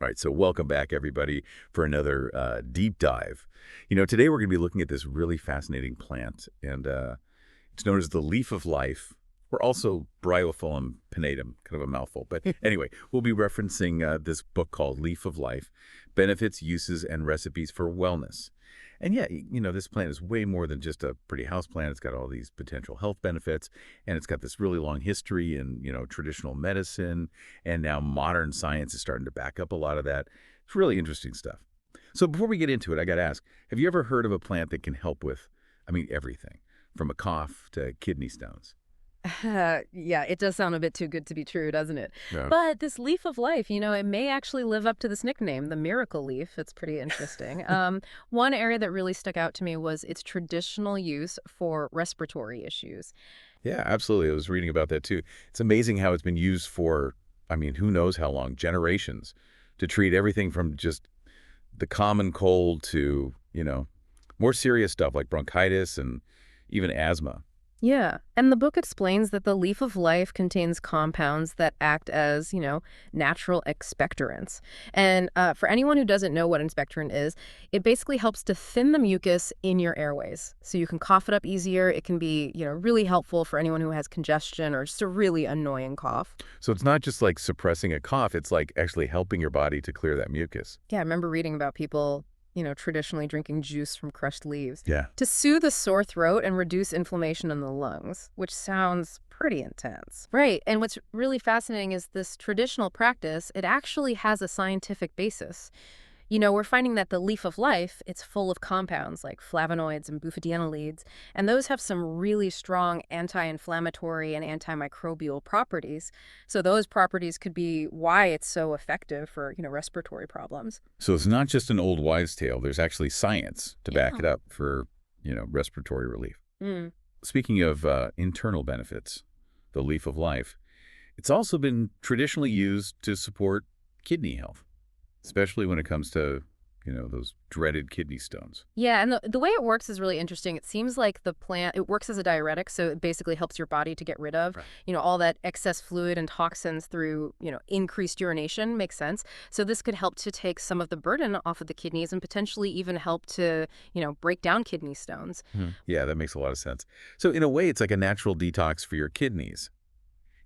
All right, so welcome back, everybody, for another deep dive. Today we're going to be looking at this really fascinating plant, and it's known as the leaf of life, or also Bryophyllum pinnatum, kind of a mouthful. But anyway, we'll be referencing this book called Leaf of Life, Benefits, Uses, and Recipes for Wellness. And yeah, this plant is way more than just a pretty house plant. It's got all these potential health benefits, and it's got this really long history in, traditional medicine, and now modern science is starting to back up a lot of that. It's really interesting stuff. So before we get into it, I got to ask, have you ever heard of a plant that can help with, everything, from a cough to kidney stones? Yeah, it does sound a bit too good to be true, doesn't it? Yeah. But this leaf of life, it may actually live up to this nickname, the miracle leaf. It's pretty interesting. One area that really stuck out to me was its traditional use for respiratory issues. Yeah, absolutely. I was reading about that too. It's amazing how it's been used for, who knows how long, generations, to treat everything from just the common cold to, more serious stuff like bronchitis and even asthma. Yeah, and the book explains that the leaf of life contains compounds that act as, natural expectorants. And for anyone who doesn't know what an expectorant is, it basically helps to thin the mucus in your airways. So you can cough it up easier. It can be, really helpful for anyone who has congestion or just a really annoying cough. So it's not just like suppressing a cough, it's like actually helping your body to clear that mucus. Yeah, I remember reading about people traditionally drinking juice from crushed leaves Yeah. to soothe a sore throat and reduce inflammation in the lungs, which sounds pretty intense. Right, and what's really fascinating is this traditional practice, it actually has a scientific basis. We're finding that the leaf of life, it's full of compounds like flavonoids and bufadienolides, and those have some really strong anti-inflammatory and antimicrobial properties. So those properties could be why it's so effective for, respiratory problems. So it's not just an old wives' tale. There's actually science to back Yeah. it up for, respiratory relief. Mm. Speaking of internal benefits, the leaf of life, it's also been traditionally used to support kidney health, especially when it comes to, those dreaded kidney stones. Yeah, and the way it works is really interesting. It seems like the plant, it works as a diuretic, so it basically helps your body to get rid of, Right. all that excess fluid and toxins through, increased urination. Makes sense. So this could help to take some of the burden off of the kidneys and potentially even help to, break down kidney stones. Yeah, that makes a lot of sense. So in a way, it's like a natural detox for your kidneys.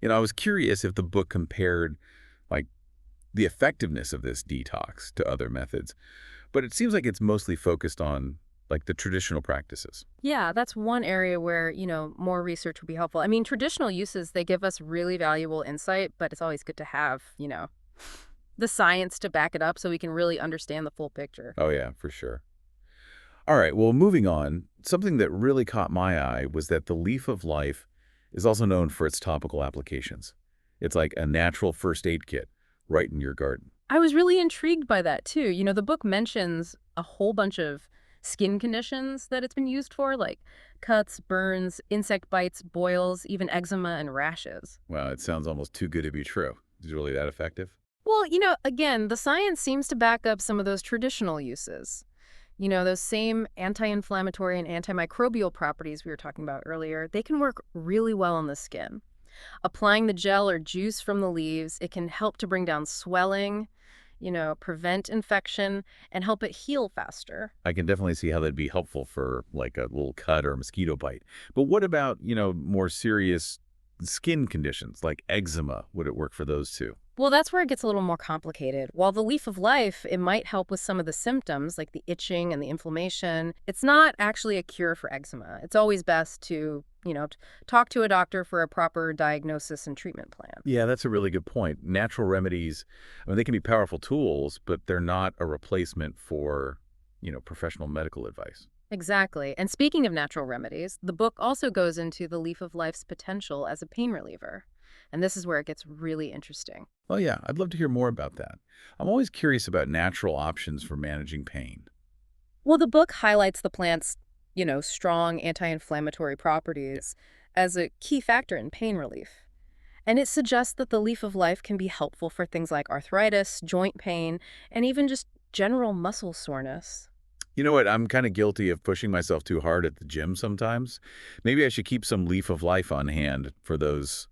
I was curious if the book compared, like, the effectiveness of this detox to other methods, but it seems like it's mostly focused on, like, the traditional practices. Yeah, that's one area where, more research would be helpful. I mean, traditional uses, they give us really valuable insight, but it's always good to have, the science to back it up so we can really understand the full picture. Oh, yeah, for sure. All right, well, moving on, something that really caught my eye was that the leaf of life is also known for its topical applications. It's like a natural first aid kit right in your garden. I was really intrigued by that too. The book mentions a whole bunch of skin conditions that it's been used for, like cuts, burns, insect bites, boils, even eczema and rashes. Wow, it sounds almost too good to be true. Is it really that effective? Well, again, the science seems to back up some of those traditional uses. Those same anti-inflammatory and antimicrobial properties we were talking about earlier, they can work really well on the skin. Applying the gel or juice from the leaves, it can help to bring down swelling, prevent infection, and help it heal faster. I can definitely see how that'd be helpful for like a little cut or a mosquito bite. But what about, more serious skin conditions like eczema? Would it work for those too? Well, that's where it gets a little more complicated. While the leaf of life, it might help with some of the symptoms like the itching and the inflammation, it's not actually a cure for eczema. It's always best to, talk to a doctor for a proper diagnosis and treatment plan. Yeah, that's a really good point. Natural remedies, they can be powerful tools, but they're not a replacement for, professional medical advice. Exactly. And speaking of natural remedies, the book also goes into the leaf of life's potential as a pain reliever. And this is where it gets really interesting. Oh, yeah, I'd love to hear more about that. I'm always curious about natural options for managing pain. Well, the book highlights the plant's, strong anti-inflammatory properties as a key factor in pain relief. And it suggests that the leaf of life can be helpful for things like arthritis, joint pain, and even just general muscle soreness. You know what? I'm kind of guilty of pushing myself too hard at the gym sometimes. Maybe I should keep some leaf of life on hand for those,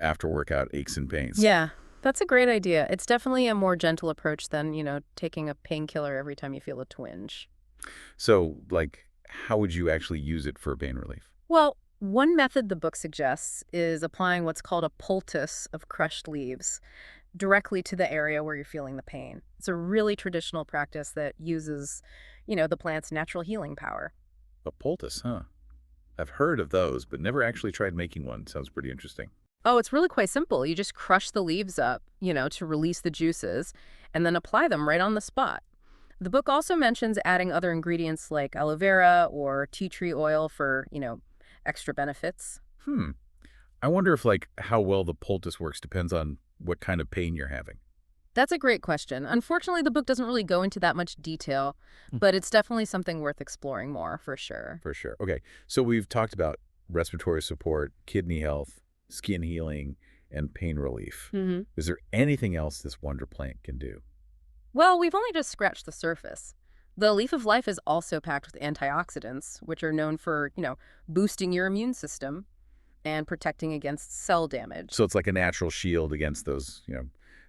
after workout aches and pains. Yeah, That's a great idea. It's definitely a more gentle approach than, taking a painkiller every time you feel a twinge. So, like, how would you actually use it for pain relief? Well, one method the book suggests is applying what's called a poultice of crushed leaves directly to the area where you're feeling the pain. It's a really traditional practice that uses, the plant's natural healing power. A poultice, huh? I've heard of those, but never actually tried making one. Sounds pretty interesting. Oh, it's really quite simple. You just crush the leaves up, to release the juices, and then apply them right on the spot. The book also mentions adding other ingredients like aloe vera or tea tree oil for, extra benefits. Hmm. I wonder if, like, how well the poultice works depends on what kind of pain you're having. That's a great question. Unfortunately, the book doesn't really go into that much detail, but it's definitely something worth exploring more for sure. For sure. Okay, so we've talked about respiratory support, kidney health, skin healing, and pain relief. hmm Is there anything else this wonder plant can do? Well, we've only just scratched the surface. The leaf of life is also packed with antioxidants, which are known for, boosting your immune system and protecting against cell damage. So it's like a natural shield against those,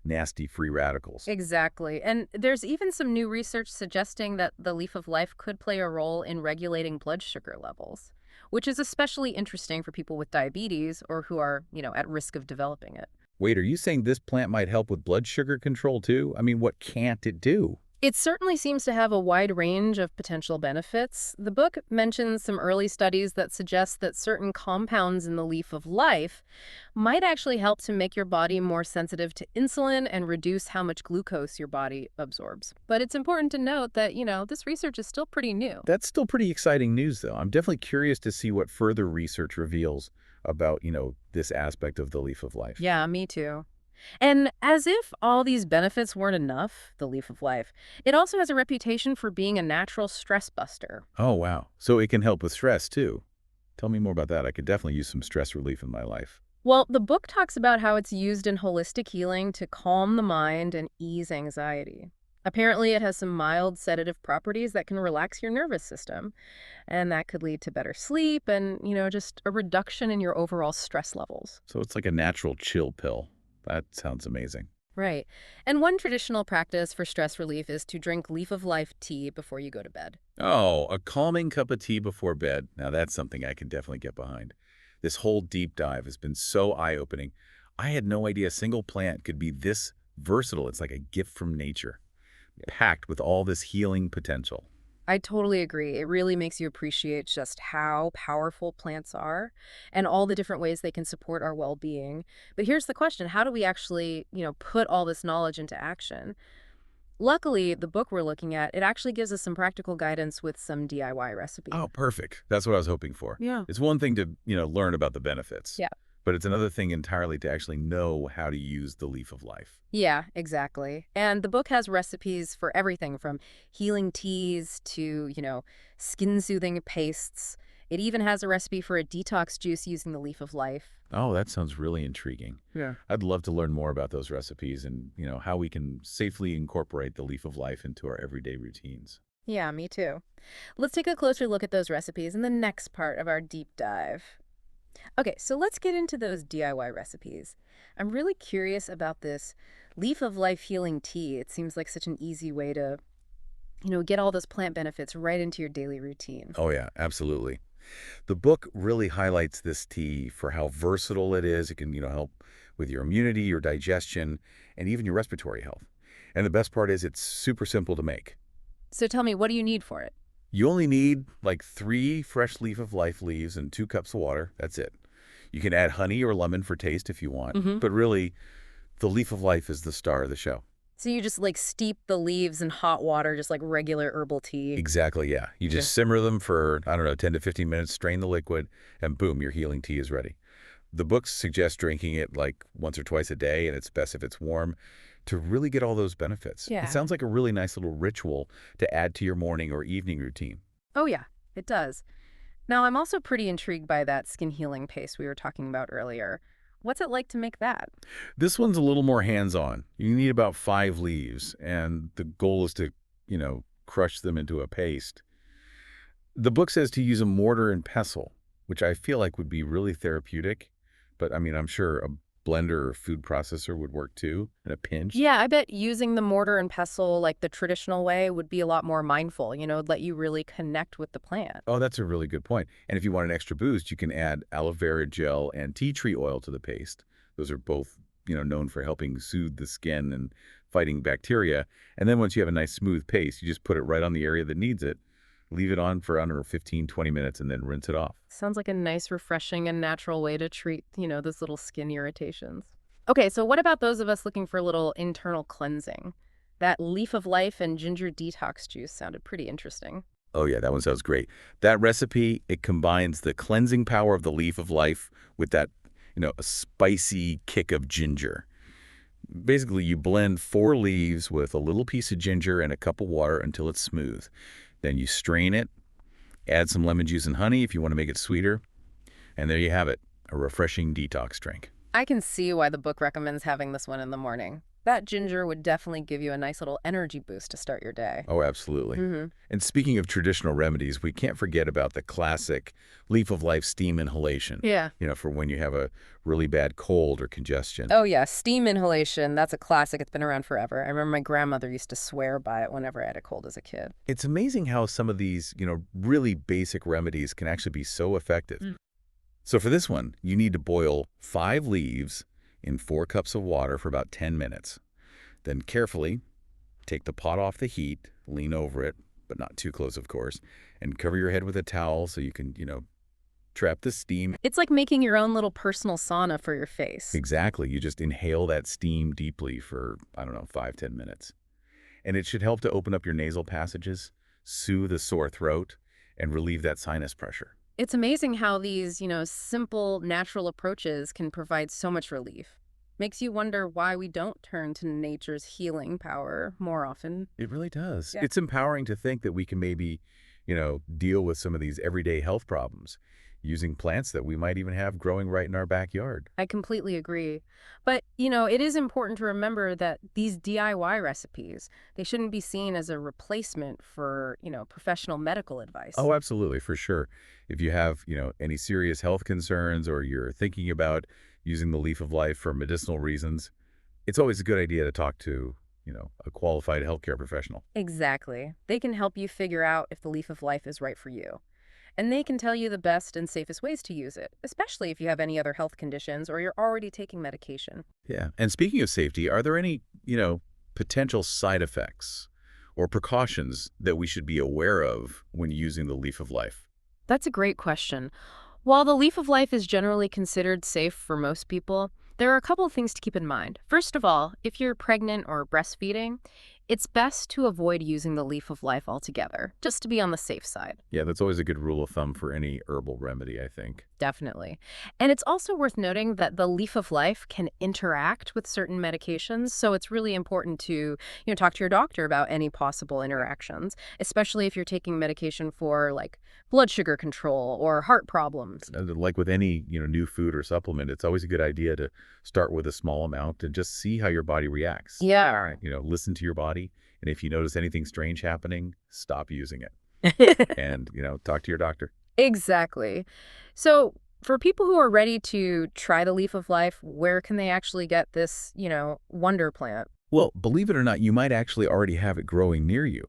nasty free radicals. Exactly. And there's even some new research suggesting that the leaf of life could play a role in regulating blood sugar levels, which is especially interesting for people with diabetes or who are, at risk of developing it. Wait, are you saying this plant might help with blood sugar control too? I mean, what can't it do? It certainly seems to have a wide range of potential benefits. The book mentions some early studies that suggest that certain compounds in the leaf of life might actually help to make your body more sensitive to insulin and reduce how much glucose your body absorbs. But it's important to note that, this research is still pretty new. That's still pretty exciting news, though. I'm definitely curious to see what further research reveals about, this aspect of the leaf of life. Yeah, me too. And as if all these benefits weren't enough, the leaf of life, it also has a reputation for being a natural stress buster. Oh, wow. So it can help with stress, too. Tell me more about that. I could definitely use some stress relief in my life. Well, the book talks about how it's used in holistic healing to calm the mind and ease anxiety. Apparently, it has some mild sedative properties that can relax your nervous system, and that could lead to better sleep and, just a reduction in your overall stress levels. So it's like a natural chill pill. That sounds amazing. Right. And one traditional practice for stress relief is to drink leaf of life tea before you go to bed. Oh, a calming cup of tea before bed. Now that's something I can definitely get behind. This whole deep dive has been so eye-opening. I had no idea a single plant could be this versatile. It's like a gift from nature, packed with all this healing potential. I totally agree. It really makes you appreciate just how powerful plants are and all the different ways they can support our well-being. But here's the question, how do we actually, put all this knowledge into action? Luckily, the book we're looking at, it actually gives us some practical guidance with some DIY recipes. Oh, perfect. That's what I was hoping for. Yeah. It's one thing to, learn about the benefits, Yeah. but it's another thing entirely to actually know how to use the leaf of life. Yeah, exactly. And the book has recipes for everything from healing teas to, skin soothing pastes. It even has a recipe for a detox juice using the leaf of life. Oh, that sounds really intriguing. Yeah. I'd love to learn more about those recipes and, how we can safely incorporate the leaf of life into our everyday routines. Yeah, me too. Let's take a closer look at those recipes in the next part of our deep dive. Okay, so let's get into those DIY recipes. I'm really curious about this leaf of life healing tea. It seems like such an easy way to, get all those plant benefits right into your daily routine. Oh, yeah, absolutely. The book really highlights this tea for how versatile it is. It can, help with your immunity, your digestion, and even your respiratory health. And the best part is it's super simple to make. So tell me, what do you need for it? You only need like 3 fresh leaf of life leaves and 2 cups of water. That's it. You can add honey or lemon for taste if you want, Mm-hmm. but really, the leaf of life is the star of the show. So you just like steep the leaves in hot water, just like regular herbal tea. Exactly, yeah. You just simmer them for, I don't know, 10 to 15 minutes, strain the liquid, and boom, your healing tea is ready. The books suggest drinking it like once or twice a day, and it's best if it's warm, to really get all those benefits. Yeah. It sounds like a really nice little ritual to add to your morning or evening routine. Oh, yeah, it does. Now, I'm also pretty intrigued by that skin healing paste we were talking about earlier. What's it like to make that? This one's a little more hands-on. You need about 5 leaves, and the goal is to, crush them into a paste. The book says to use a mortar and pestle, which I feel like would be really therapeutic, but I mean, I'm sure a blender or food processor would work too, in a pinch. Yeah, I bet using the mortar and pestle like the traditional way would be a lot more mindful, let you really connect with the plant. Oh, that's a really good point. And if you want an extra boost, you can add aloe vera gel and tea tree oil to the paste. Those are both, known for helping soothe the skin and fighting bacteria. And then once you have a nice smooth paste, you just put it right on the area that needs it. Leave it on for, I don't know, 15, 20 minutes and then rinse it off. Sounds like a nice, refreshing, and natural way to treat, those little skin irritations. Okay, so what about those of us looking for a little internal cleansing? That leaf of life and ginger detox juice sounded pretty interesting. Oh yeah, that one sounds great. That recipe, it combines the cleansing power of the leaf of life with that, a spicy kick of ginger. Basically, you blend 4 leaves with a little piece of ginger and a cup of water until it's smooth. Then you strain it, add some lemon juice and honey if you want to make it sweeter, and there you have it, a refreshing detox drink. I can see why the book recommends having this one in the morning. That ginger would definitely give you a nice little energy boost to start your day. Oh, absolutely. Mm-hmm. And speaking of traditional remedies, we can't forget about the classic leaf of life steam inhalation. Yeah. For when you have a really bad cold or congestion. Oh, yeah. Steam inhalation. That's a classic. It's been around forever. I remember my grandmother used to swear by it whenever I had a cold as a kid. It's amazing how some of these, really basic remedies can actually be so effective. So for this one, you need to boil 5 leaves in 4 cups of water for about 10 minutes. Then carefully take the pot off the heat, lean over it, but not too close, of course, and cover your head with a towel so you can, trap the steam. It's like making your own little personal sauna for your face. Exactly. You just inhale that steam deeply for, I don't know, 5, 10 minutes. And it should help to open up your nasal passages, soothe a sore throat, and relieve that sinus pressure. It's amazing how these, simple, natural approaches can provide so much relief. Makes you wonder why we don't turn to nature's healing power more often. It really does. Yeah. It's empowering to think that we can maybe, deal with some of these everyday health problems using plants that we might even have growing right in our backyard. I completely agree. But, it is important to remember that these DIY recipes, they shouldn't be seen as a replacement for, professional medical advice. Oh, absolutely, for sure. If you have, any serious health concerns or you're thinking about using the leaf of life for medicinal reasons, it's always a good idea to talk to, a qualified healthcare professional. Exactly. They can help you figure out if the leaf of life is right for you. And they can tell you the best and safest ways to use it, especially if you have any other health conditions or you're already taking medication. Yeah. And speaking of safety, are there any, potential side effects or precautions that we should be aware of when using the leaf of life? That's a great question. While the leaf of life is generally considered safe for most people, there are a couple of things to keep in mind. First of all, if you're pregnant or breastfeeding, it's best to avoid using the leaf of life altogether, just to be on the safe side. Yeah, that's always a good rule of thumb for any herbal remedy, I think. Definitely. And it's also worth noting that the leaf of life can interact with certain medications, so it's really important to, talk to your doctor about any possible interactions, especially if you're taking medication for like blood sugar control or heart problems. Like with any, new food or supplement, it's always a good idea to start with a small amount and just see how your body reacts. Yeah. Listen to your body. And if you notice anything strange happening, stop using it. And, talk to your doctor. Exactly. So for people who are ready to try the leaf of life, where can they actually get this, wonder plant? Well, believe it or not, you might actually already have it growing near you.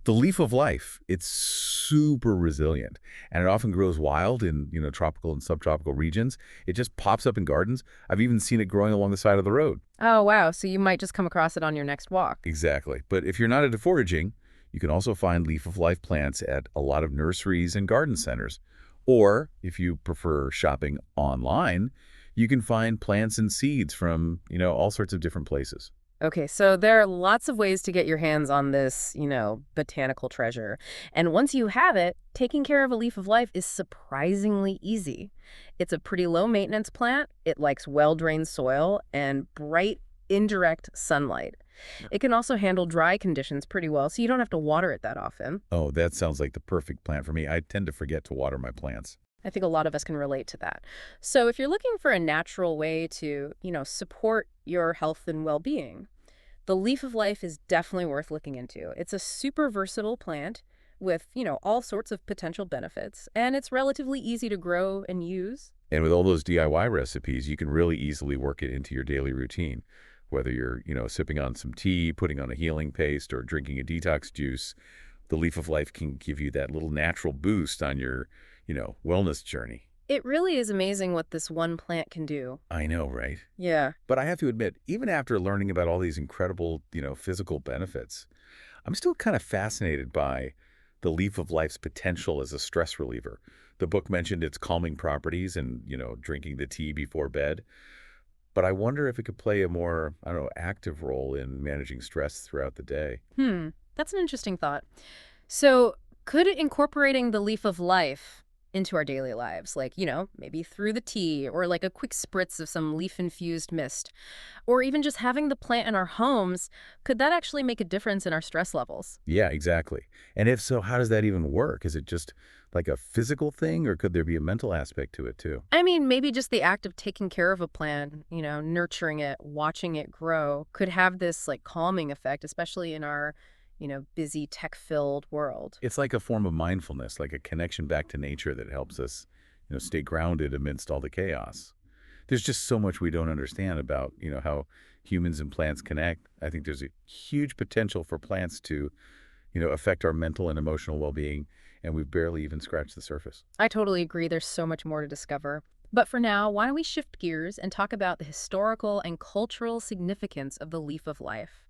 The leaf of life, it's super resilient, and it often grows wild in, tropical and subtropical regions. It just pops up in gardens. I've even seen it growing along the side of the road. Oh, wow. So you might just come across it on your next walk. Exactly. But if you're not into foraging, you can also find leaf of life plants at a lot of nurseries and garden centers. Or if you prefer shopping online, you can find plants and seeds from, all sorts of different places. Okay, so there are lots of ways to get your hands on this, botanical treasure. And once you have it, taking care of a leaf of life is surprisingly easy. It's a pretty low maintenance plant. It likes well-drained soil and bright, indirect sunlight. It can also handle dry conditions pretty well, so you don't have to water it that often. Oh, that sounds like the perfect plant for me. I tend to forget to water my plants. I think a lot of us can relate to that. So if you're looking for a natural way to, support your health and well-being, the leaf of life is definitely worth looking into. It's a super versatile plant with, all sorts of potential benefits, and it's relatively easy to grow and use. And with all those DIY recipes, you can really easily work it into your daily routine. Whether you're, sipping on some tea, putting on a healing paste, or drinking a detox juice, the Leaf of Life can give you that little natural boost on your, wellness journey. It really is amazing what this one plant can do. I know, right? Yeah. But I have to admit, even after learning about all these incredible, physical benefits, I'm still kind of fascinated by the Leaf of Life's potential as a stress reliever. The book mentioned its calming properties and, drinking the tea before bed. But I wonder if it could play a more, I don't know, active role in managing stress throughout the day. That's an interesting thought. So, could incorporating the leaf of life into our daily lives, like, maybe through the tea or like a quick spritz of some leaf-infused mist, or even just having the plant in our homes, could that actually make a difference in our stress levels? Yeah, exactly. And if so, how does that even work? Is it just like a physical thing, or could there be a mental aspect to it too? I mean, maybe just the act of taking care of a plant, nurturing it, watching it grow, could have this like calming effect, especially in our, busy tech-filled world. It's like a form of mindfulness, like a connection back to nature that helps us, stay grounded amidst all the chaos. There's just so much we don't understand about, how humans and plants connect. I think there's a huge potential for plants to, affect our mental and emotional well-being, and we've barely even scratched the surface. I totally agree. There's so much more to discover. But for now, why don't we shift gears and talk about the historical and cultural significance of the leaf of life?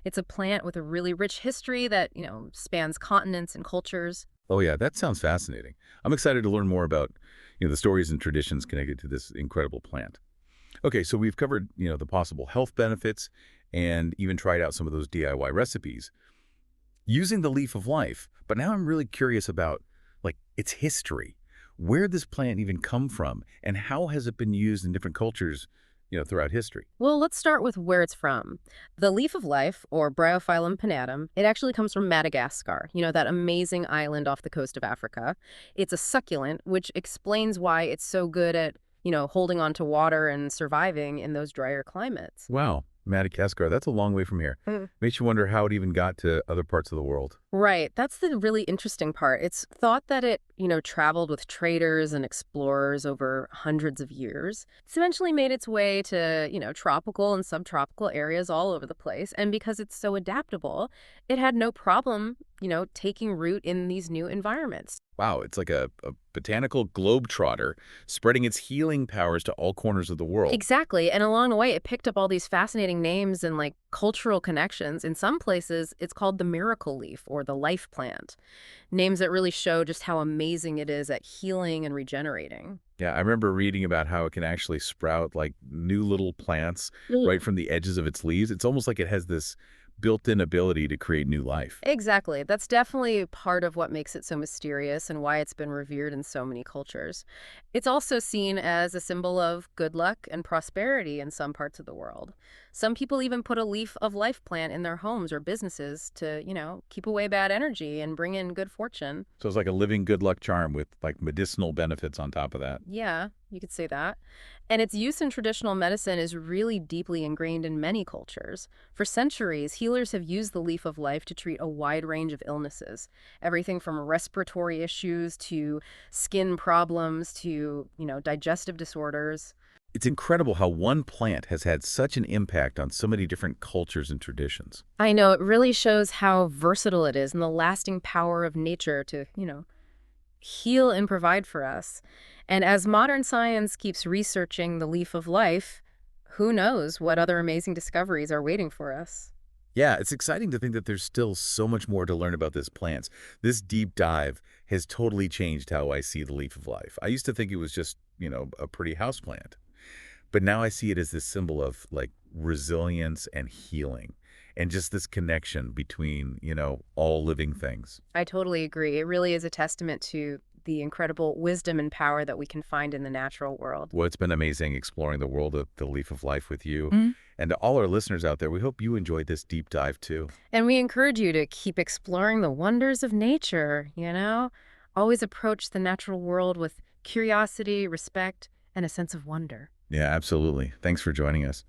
It's a plant with a really rich history that, spans continents and cultures. Oh yeah, that sounds fascinating. I'm excited to learn more about, the stories and traditions connected to this incredible plant. Okay, so we've covered, the possible health benefits and even tried out some of those DIY recipes using the leaf of life. But now I'm really curious about, like, its history. Where did this plant even come from, and how has it been used in different cultures, throughout history? Well, let's start with where it's from. The leaf of life, or Bryophyllum pinnatum, it actually comes from Madagascar, that amazing island off the coast of Africa. It's a succulent, which explains why it's so good at, holding on to water and surviving in those drier climates. Wow, Madagascar, that's a long way from here. Makes you wonder how it even got to other parts of the world. Right. That's the really interesting part. It's thought that it, traveled with traders and explorers over hundreds of years. It's eventually made its way to, tropical and subtropical areas all over the place. And because it's so adaptable, it had no problem, taking root in these new environments. Wow, it's like a botanical globetrotter spreading its healing powers to all corners of the world. Exactly. And along the way, it picked up all these fascinating names and like cultural connections. In some places, it's called the miracle leaf or the life plant. Names that really show just how amazing it is at healing and regenerating. Yeah, I remember reading about how it can actually sprout like new little plants right from the edges of its leaves. It's almost like it has this built-in ability to create new life. Exactly. That's definitely part of what makes it so mysterious and why it's been revered in so many cultures. It's also seen as a symbol of good luck and prosperity in some parts of the world. Some people even put a leaf of life plant in their homes or businesses to, keep away bad energy and bring in good fortune. So it's like a living good luck charm with like medicinal benefits on top of that. Yeah, you could say that. And its use in traditional medicine is really deeply ingrained in many cultures. For centuries, healers have used the leaf of life to treat a wide range of illnesses. Everything from respiratory issues to skin problems to, digestive disorders. It's incredible how one plant has had such an impact on so many different cultures and traditions. I know, it really shows how versatile it is and the lasting power of nature to, heal and provide for us. And as modern science keeps researching the leaf of life, who knows what other amazing discoveries are waiting for us. Yeah, it's exciting to think that there's still so much more to learn about this plant. This deep dive has totally changed how I see the leaf of life. I used to think it was just, a pretty houseplant. But now I see it as this symbol of like resilience and healing and just this connection between, all living things. I totally agree. It really is a testament to the incredible wisdom and power that we can find in the natural world. Well, it's been amazing exploring the world of the leaf of life with you. And to all our listeners out there, we hope you enjoyed this deep dive too. And we encourage you to keep exploring the wonders of nature, Always approach the natural world with curiosity, respect, and a sense of wonder. Yeah, absolutely. Thanks for joining us.